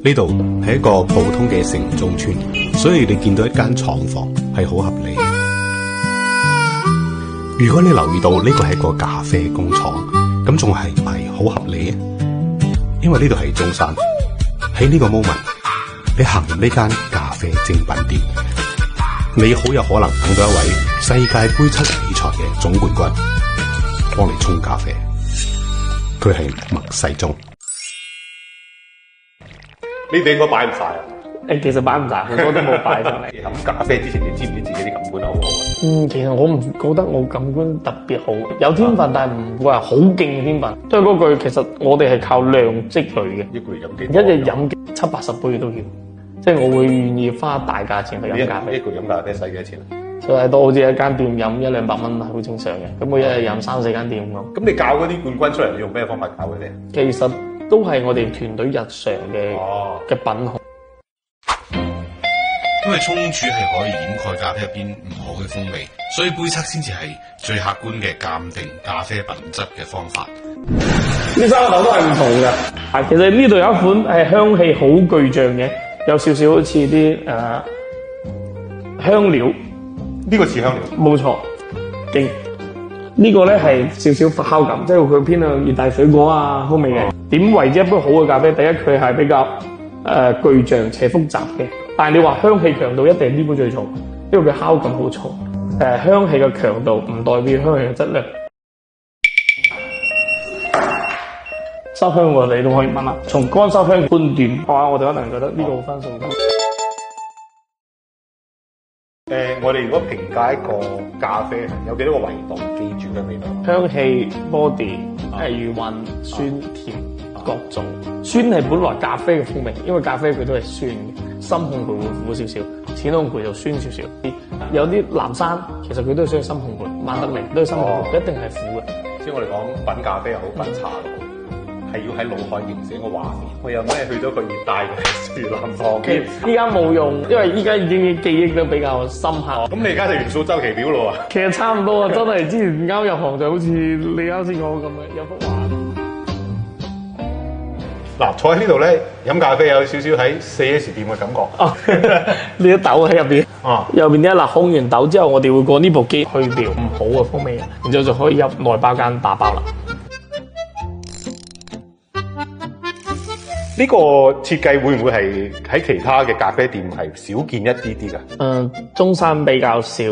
呢度係一個普通嘅城中村，所以你見到一間廠房係好合理。如果你留意到呢個係一個咖啡工廠，咁仲係唔係好合理啊？因為呢度係中山，喺呢個 moment， 你行入呢間咖啡精品店，你好有可能等到一位世界杯七比賽嘅總冠軍幫你沖咖啡，佢係麥世忠。你哋應該擺唔晒啊？其實擺唔晒，好多都冇擺上嚟。飲咖啡之前，你知唔知自己啲感官好好啊？其實我唔覺得我感官特別好，有天分，但係唔會話好勁嘅天分。都係嗰句，其實我哋係靠量積累嘅。一個月飲幾？一日飲70-80杯都要，即係我會願意花大價錢去飲咖啡。一個月飲咖啡使幾多錢啊？就係都好似一間店飲100-200蚊係好正常嘅。咁我一日飲3-4間店咁。咁你教嗰啲冠軍出嚟，你用咩方法教佢哋？其實都係我哋團隊日常嘅品控。因為沖煮係可以掩蓋咖啡入邊唔好嘅風味，所以杯測先至係最客觀嘅鑑定咖啡品質嘅方法。呢3個豆都係唔同嘅。其實呢度有一款係香氣好具象嘅，有少少好似啲香料。呢個似香料？冇錯，勁。呢個咧係少少發酵感，即係佢偏向熱帶水果啊風味嘅。點為之一杯好嘅咖啡？第一，佢係比較具象且複雜嘅。但係你話香氣強度一定係呢杯最重，因為佢酵感好重。香氣嘅強度唔代表香氣嘅質量。收香我哋都可以問啦。從乾收香判斷，我哋可能覺得呢個好分數高。我哋如果評價一個咖啡，有幾多個維度記住嘅味道？香氣、body、餘韻、酸、甜，各種。酸係本來咖啡嘅風味，因為咖啡佢都係酸嘅，深烘焙會苦少少，淺烘焙就酸少少。有啲藍山其實佢都係需要深烘焙，曼德利都係深烘焙，一定係苦嘅。即係我哋講品咖啡又好，品茶又好，係要喺腦海形成一個畫面。我有咩去咗個熱帶嘅樹林旁邊？依家冇用，因為依家已經記憶都比較深刻。咁你而家就元素周期表咯喎？其實差唔多啊，真係之前啱入行就好似你啱先講咁嘅，有幅畫。嗱，坐喺呢度咧飲咖啡有少少喺 4S 店嘅感覺。呢啲豆喺入邊。右邊呢一粒烘完豆之後，我哋會過呢部機去掉唔好嘅風味，然之後就可以入內包間打包啦。呢個設計會唔會係喺其他嘅咖啡店係少見一啲啲㗎？中山比較少，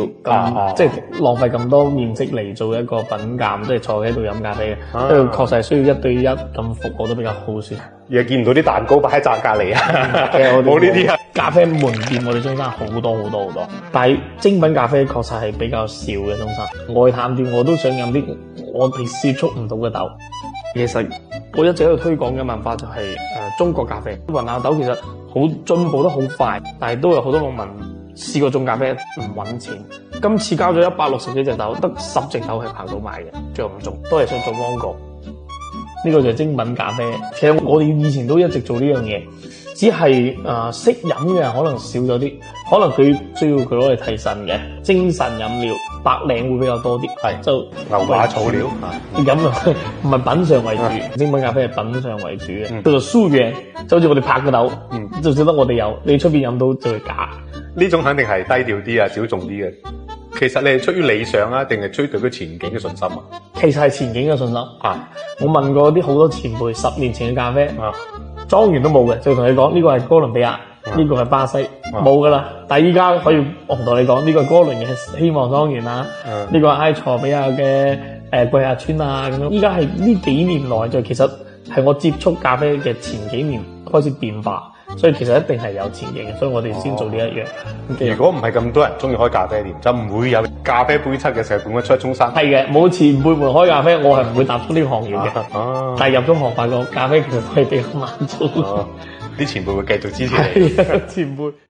即係浪費咁多面積嚟做一個品鑑，即係坐喺度飲咖啡嘅，因為確實係需要1對1咁服務都比較好先。而家見唔到啲蛋糕擺喺隔離啊！冇呢啲啊！咖啡門店我哋中山好多，但係精品咖啡確實係比較少嘅中山。外探店我都想飲啲我哋接觸唔到嘅豆。其實我一直喺度推廣嘅文化就係中國咖啡。雲南豆其實好進步得好快，但係都有好多農民試過種咖啡唔揾錢。今次交咗160幾隻豆，得10隻豆係拍到賣嘅，最後唔種，都係想做芒果。呢個就係精品咖啡。其實我哋以前都一直做呢樣嘢，只係識飲嘅人可能少咗啲，可能佢需要佢攞嚟提神嘅精神飲料，白領會比較多啲。係就牛馬草料飲唔係品嚐為主，精品咖啡係品嚐為主嘅，叫做素原，就好似我哋拍嘅豆，就只得我哋有，你出邊飲到就係假。呢種肯定係低調啲啊，小眾啲嘅。其實你係出於理想啊，定係出於對佢前景嘅信心啊？其實係前景嘅信心。我問過啲好多前輩，10年前嘅咖啡，莊園都冇嘅，就同你講呢個係哥倫比亞，呢個係巴西，冇噶啦。但係依家可以我同你講，呢個係哥倫嘅希望莊園啦，呢個係埃塞比亞嘅季亞村啊咁樣。依家係呢幾年來就其實係我接觸咖啡嘅前幾年開始變化。所以其實一定係有前景嘅，所以我哋先做呢一樣。如果唔係咁多人中意開咖啡店，就唔會有咖啡杯測嘅世界冠軍出喺中山。係嘅，冇前輩們開咖啡，我係唔會踏出呢個行業嘅。但係入咗行發覺咖啡其實都係比較難做。啲前輩會繼續支持你。前輩。